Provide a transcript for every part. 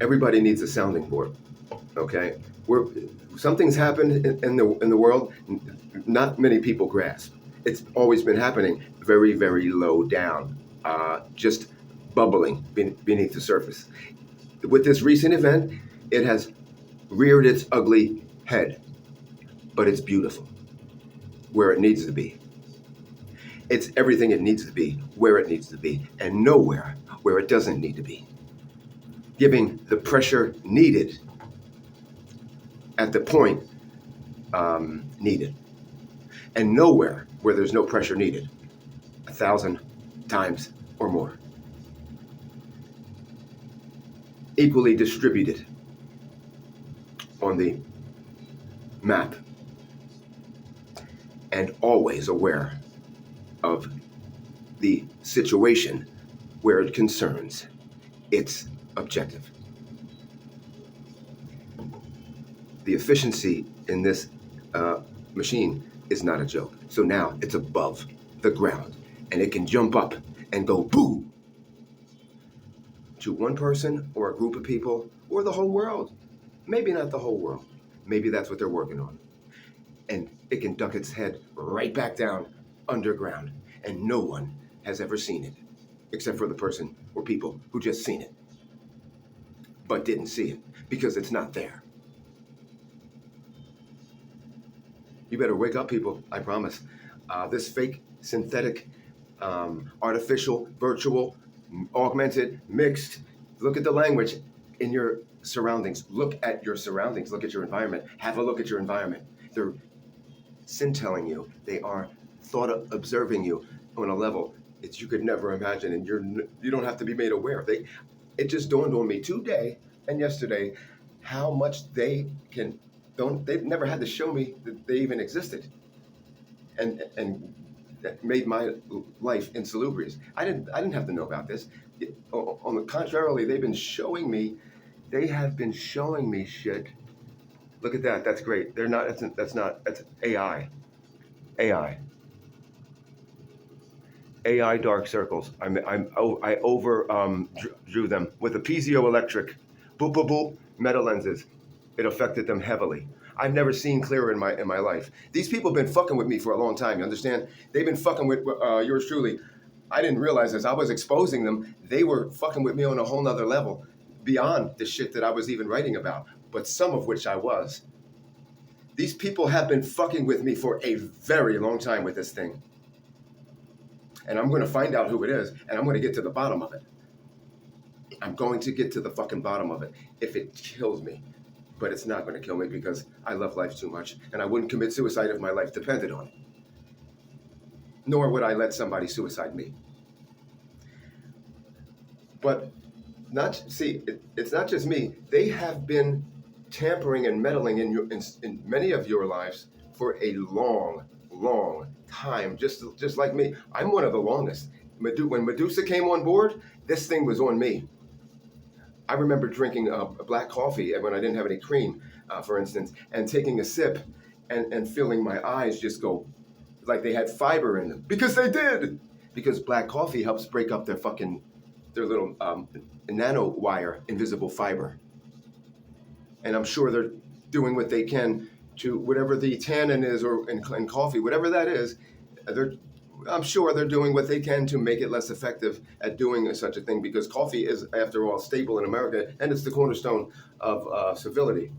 Everybody needs a sounding board. Okay, we're something's happened in the world. Not many people grasp. It's always been happening very, very low down, just bubbling beneath the surface. With this recent event, it has reared its ugly head, but it's beautiful where it needs to be. It's everything it needs to be where it needs to be, and nowhere where it doesn't need to be. Giving the pressure needed at the point needed, and nowhere where there's no pressure needed, 1,000 times or more. Equally distributed on the map, and always aware of the situation where it concerns its objective. The efficiency in this machine is not a joke. So now it's above the ground, and it can jump up and go boo to one person or a group of people or the whole world. Maybe not the whole world. Maybe that's what they're working on. And it can duck its head right back down underground, and no one has ever seen it, except for the person or people who just seen it, but didn't see it because it's not there. You better wake up, people, I promise. This fake, synthetic, artificial, virtual, augmented, mixed, look at the language in your surroundings. Look at your surroundings. Look at your environment. Have a look at your environment. They're sin-telling you. They are thought observing you on a level that you could never imagine, and you don't have to be made aware. It just dawned on me today and yesterday how much they've never had to show me that they even existed, and that made my life insalubrious. I didn't have to know about this. On the contrary, they have been showing me shit. Look at that. That's great. That's AI. AI dark circles. I drew them with a piezoelectric, boop boop boop, meta lenses. It affected them heavily. I've never seen clearer in my life. These people have been fucking with me for a long time. You understand? They've been fucking with yours truly. I didn't realize as I was exposing them, they were fucking with me on a whole nother level, beyond the shit that I was even writing about, but some of which I was. These people have been fucking with me for a very long time with this thing. And I'm going to find out who it is, and I'm going to get to the bottom of it. I'm going to get to the fucking bottom of it if it kills me. But it's not going to kill me because I love life too much, and I wouldn't commit suicide if my life depended on it. Nor would I let somebody suicide me. But it's not just me. They have been tampering and meddling in many of your lives for a long, long time, just like me. I'm one of the longest. When Medusa came on board, this thing was on me. I remember drinking a black coffee when I didn't have any cream, for instance, and taking a sip and feeling my eyes just go like they had fiber in them. Because they did! Because black coffee helps break up their little nano wire invisible fiber. And I'm sure they're doing what they can to whatever the tannin is or in coffee, whatever that is, I'm sure they're doing what they can to make it less effective at doing such a thing, because coffee is, after all, staple in America, and it's the cornerstone of civility.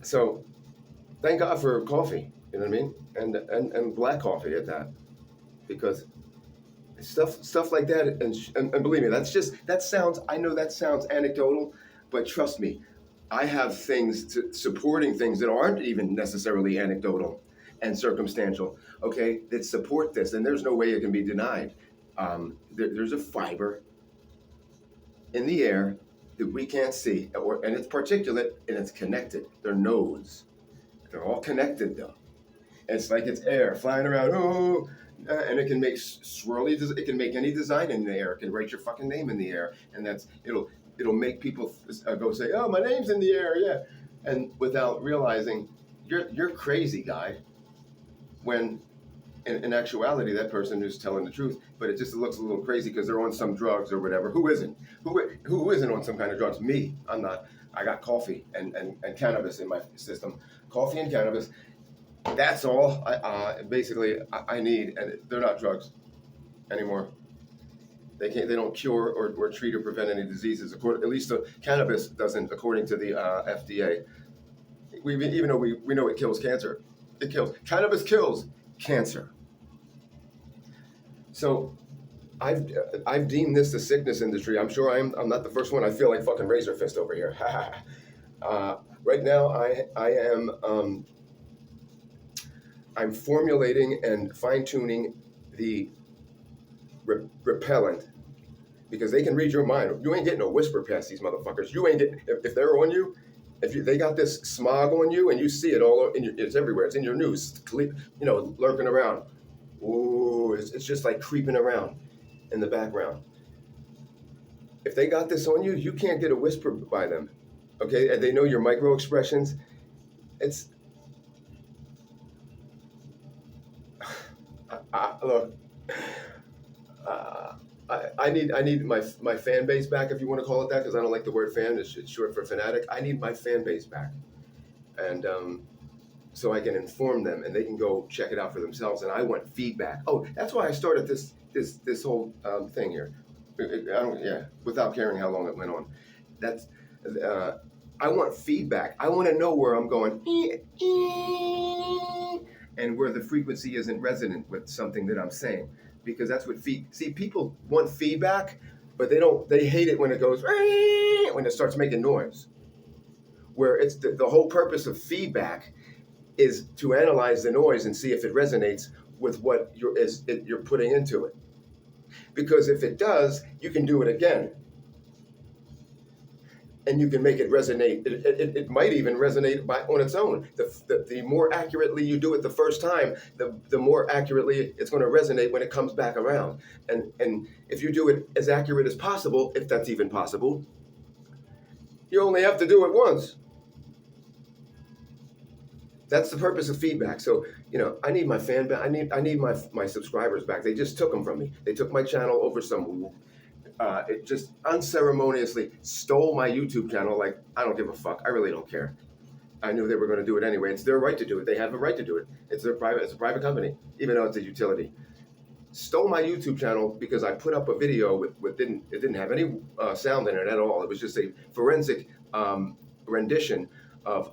So thank God for coffee, you know what I mean? And black coffee at that, because stuff like that, and believe me, I know that sounds anecdotal, but trust me, I have things supporting things that aren't even necessarily anecdotal and circumstantial, okay, that support this, and there's no way it can be denied. There's a fiber in the air that we can't see, and it's particulate, and it's connected. They're nodes. They're all connected, though. It's like it's air flying around, and it can make swirly. It can make any design in the air. It can write your fucking name in the air, and it'll make people go say, "Oh, my name's in the air," yeah, and without realizing you're crazy, guy. When in actuality, that person is telling the truth, but it just looks a little crazy because they're on some drugs or whatever. Who isn't? Who isn't on some kind of drugs? Me. I'm not. I got coffee and cannabis in my system. Coffee and cannabis. That's all I need, and they're not drugs anymore. They can't. They don't cure or treat or prevent any diseases. At least the cannabis doesn't, according to the FDA. Even though we know it kills cancer, it kills. Cannabis kills cancer. So I've deemed this the sickness industry. I'm sure I'm not the first one. I feel like fucking Razor Fist over here. Right now I am I'm formulating and fine tuning the repellent, because they can read your mind. You ain't getting no whisper past these motherfuckers. You ain't getting, if they're on you, they got this smog on you and you see it all in it's everywhere. It's in your news, lurking around. Ooh, it's just like creeping around in the background. If they got this on you, you can't get a whisper by them. Okay, and they know your micro expressions. It's look. I need my fan base back, if you want to call it that, because I don't like the word fan. It's short for fanatic. I need my fan base back, and so I can inform them and they can go check it out for themselves. And I want feedback. Oh, that's why I started this whole thing here. Without caring how long it went on. That's I want feedback. I want to know where I'm going, and where the frequency isn't resonant with something that I'm saying. Because that's what people want feedback, but they hate it when it goes, when it starts making noise. Where it's the whole purpose of feedback is to analyze the noise and see if it resonates with what you're putting into it. Because if it does, you can do it again. And you can make it resonate. It might even resonate on its own. The more accurately you do it the first time, the more accurately it's going to resonate when it comes back around. And if you do it as accurate as possible, if that's even possible, you only have to do it once. That's the purpose of feedback. So, I need my fan back. I need my subscribers back. They just took them from me. They took my channel over some. It just unceremoniously stole my YouTube channel. Like, I don't give a fuck. I really don't care. I knew they were going to do it anyway. It's their right to do it. They have a right to do it. It's a private company, even though it's a utility. Stole my YouTube channel because I put up a video it didn't have any sound in it at all. It was just a forensic rendition of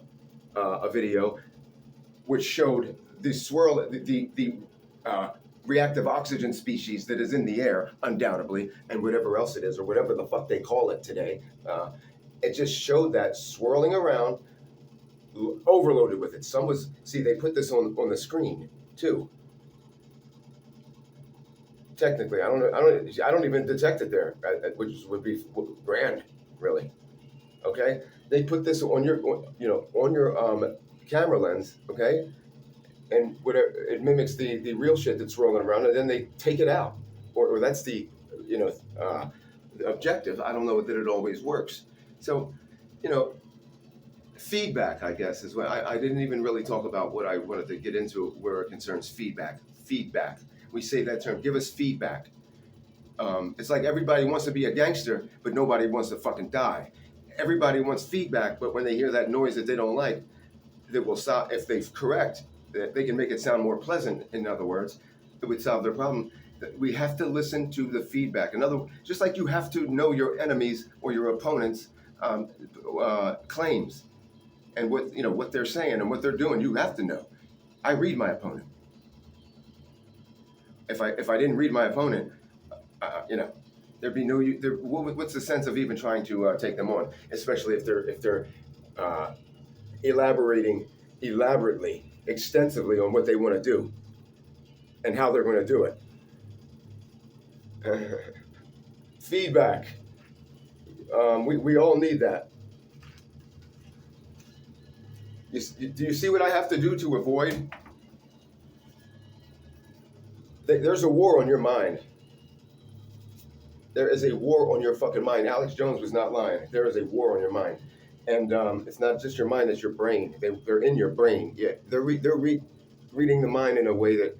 a video which showed the swirl, the reactive oxygen species that is in the air, undoubtedly, and whatever else it is, or whatever the fuck they call it today. It just showed that swirling around, overloaded with it. They put this on the screen too. Technically, I don't even detect it there, which would be grand, really. Okay, they put this on your camera lens, okay. And whatever, it mimics the real shit that's rolling around, and then they take it out, or that's the objective. I don't know that it always works. So, feedback, I guess, is what I didn't even really talk about what I wanted to get into where it concerns feedback. Feedback. We say that term. Give us feedback. It's like everybody wants to be a gangster, but nobody wants to fucking die. Everybody wants feedback, but when they hear that noise that they don't like, that will stop. If they correct, they can make it sound more pleasant. In other words, it would solve their problem. We have to listen to the feedback. Just like you have to know your enemies or your opponents' claims and what they're saying and what they're doing. You have to know. I read my opponent. If I didn't read my opponent, there'd be no. What's the sense of even trying to take them on, especially if they're elaborating elaborately, extensively on what they want to do and how they're going to do it. Feedback. We all need that. Do you see what I have to do to avoid? There's a war on your mind. There is a war on your fucking mind. Alex Jones was not lying. There is a war on your mind. And it's not just your mind, it's your brain. They're in your brain. Yeah, they're reading the mind in a way that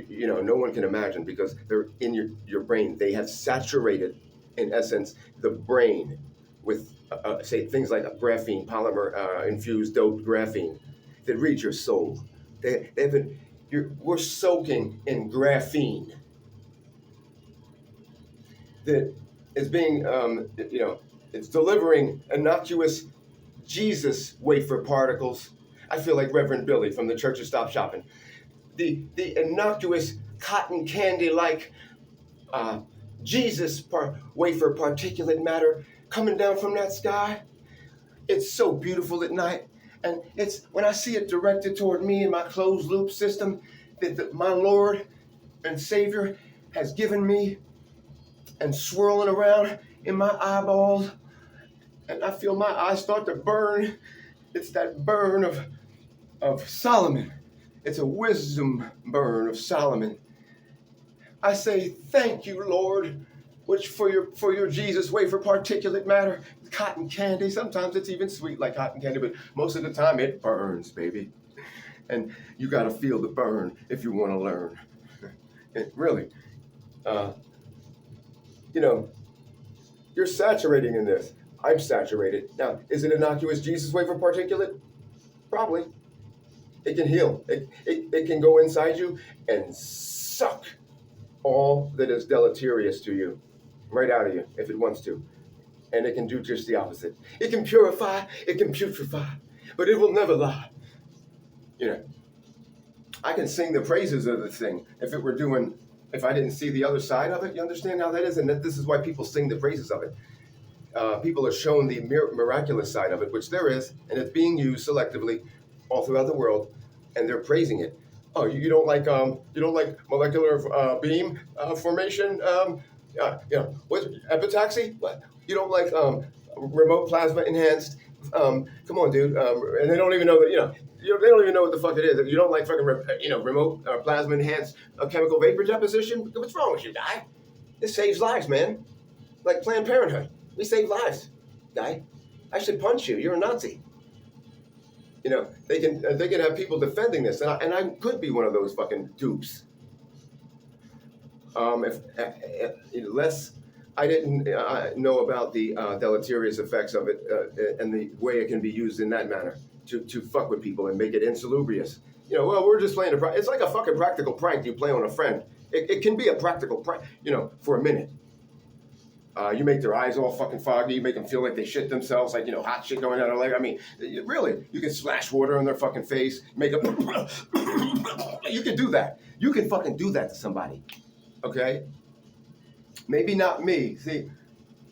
no one can imagine, because they're in your brain. They have saturated, in essence, the brain with, say, things like graphene, polymer infused doped graphene that reads your soul. They've been, we're soaking in graphene that is being, it's delivering innocuous Jesus wafer particles. I feel like Reverend Billy from the Church of Stop Shopping. The innocuous cotton candy like Jesus wafer particulate matter coming down from that sky. It's so beautiful at night. And it's when I see it directed toward me in my closed loop system that my Lord and Savior has given me, and swirling around in my eyeballs, and I feel my eyes start to burn. It's that burn of Solomon. It's a wisdom burn of Solomon. I say, thank you, Lord, which for your Jesus wafer particulate matter, cotton candy. Sometimes it's even sweet like cotton candy, but most of the time it burns, baby. And you got to feel the burn if you want to learn. It really, you're saturating in this. I'm saturated. Now, is it innocuous Jesus wafer particulate? Probably. It can heal. It can go inside you and suck all that is deleterious to you right out of you if it wants to. And it can do just the opposite. It can purify, it can putrefy, but it will never lie. I can sing the praises of the thing if I didn't see the other side of it. You understand how that is? And this is why people sing the praises of it. People are shown the miraculous side of it, which there is, and it's being used selectively all throughout the world, and they're praising it. Oh, you don't like molecular beam formation? What epitaxy? What? You don't like remote plasma enhanced? Come on, dude. And they don't even know that. They don't even know what the fuck it is. You don't like fucking remote plasma enhanced chemical vapor deposition? What's wrong with you, guy? This saves lives, man. Like Planned Parenthood. We save lives, guy. I should punch you. You're a Nazi. They can have people defending this, and I could be one of those fucking dupes. Unless I didn't know about the deleterious effects of it and the way it can be used in that manner to fuck with people and make it insalubrious. We're just playing it's like a fucking practical prank you play on a friend. It can be a practical prank, for a minute. You make their eyes all fucking foggy. You make them feel like they shit themselves, like, hot shit going out of their leg. I mean, really, you can splash water on their fucking face, make them, you can do that. You can fucking do that to somebody, okay? Maybe not me. See,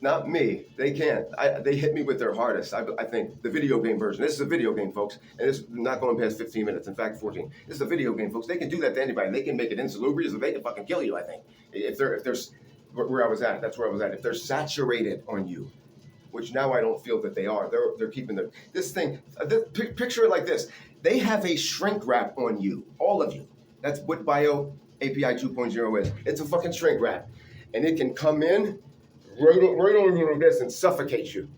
not me. They can't. They hit me with their hardest. I think the video game version. This is a video game, folks, and it's not going past 15 minutes. In fact, 14. This is a video game, folks. They can do that to anybody. They can make it insalubrious, or they can fucking kill you. I think if there's where I was at. That's where I was at. If they're saturated on you, which now I don't feel that they are. They're keeping this thing. Picture it like this. They have a shrink wrap on you, all of you. That's what Bio API 2.0 is. It's a fucking shrink wrap, and it can come in right over this and suffocate you.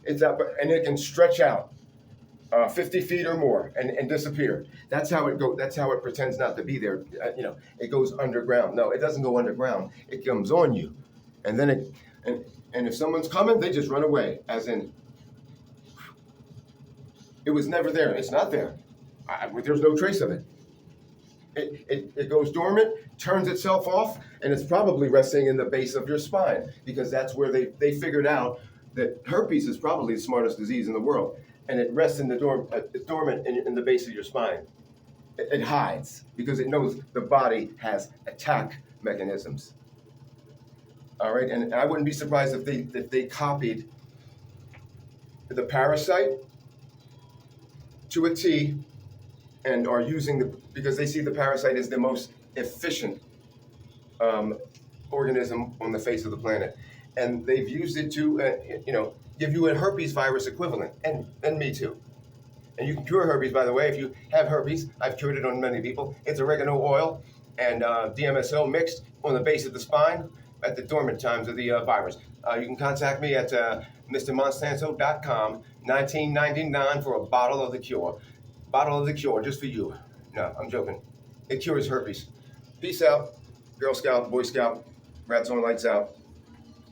And it can stretch out 50 feet or more and disappear. That's how it goes. That's how it pretends not to be there. It goes underground. No, it doesn't go underground. It comes on you, and then and if someone's coming, they just run away. As in, it was never there. It's not there. There's no trace of it. It goes dormant, turns itself off, and it's probably resting in the base of your spine, because that's where they figured out that herpes is probably the smartest disease in the world. And it rests in it's dormant in the base of your spine. It hides because it knows the body has attack mechanisms. All right, and I wouldn't be surprised if they copied the parasite to a T and are using because they see the parasite as the most efficient organism on the face of the planet, and they've used it to give you a herpes virus equivalent, and me too. And you can cure herpes, by the way. If you have herpes, I've cured it on many people. It's oregano oil and DMSO mixed on the base of the spine at the dormant times of the virus. You can contact me at mrmonsanto.com, $19.99 for a bottle of the cure. Bottle of the cure, just for you. No, I'm joking. It cures herpes. Peace out, Girl Scout, Boy Scout, Rats on, Lights out.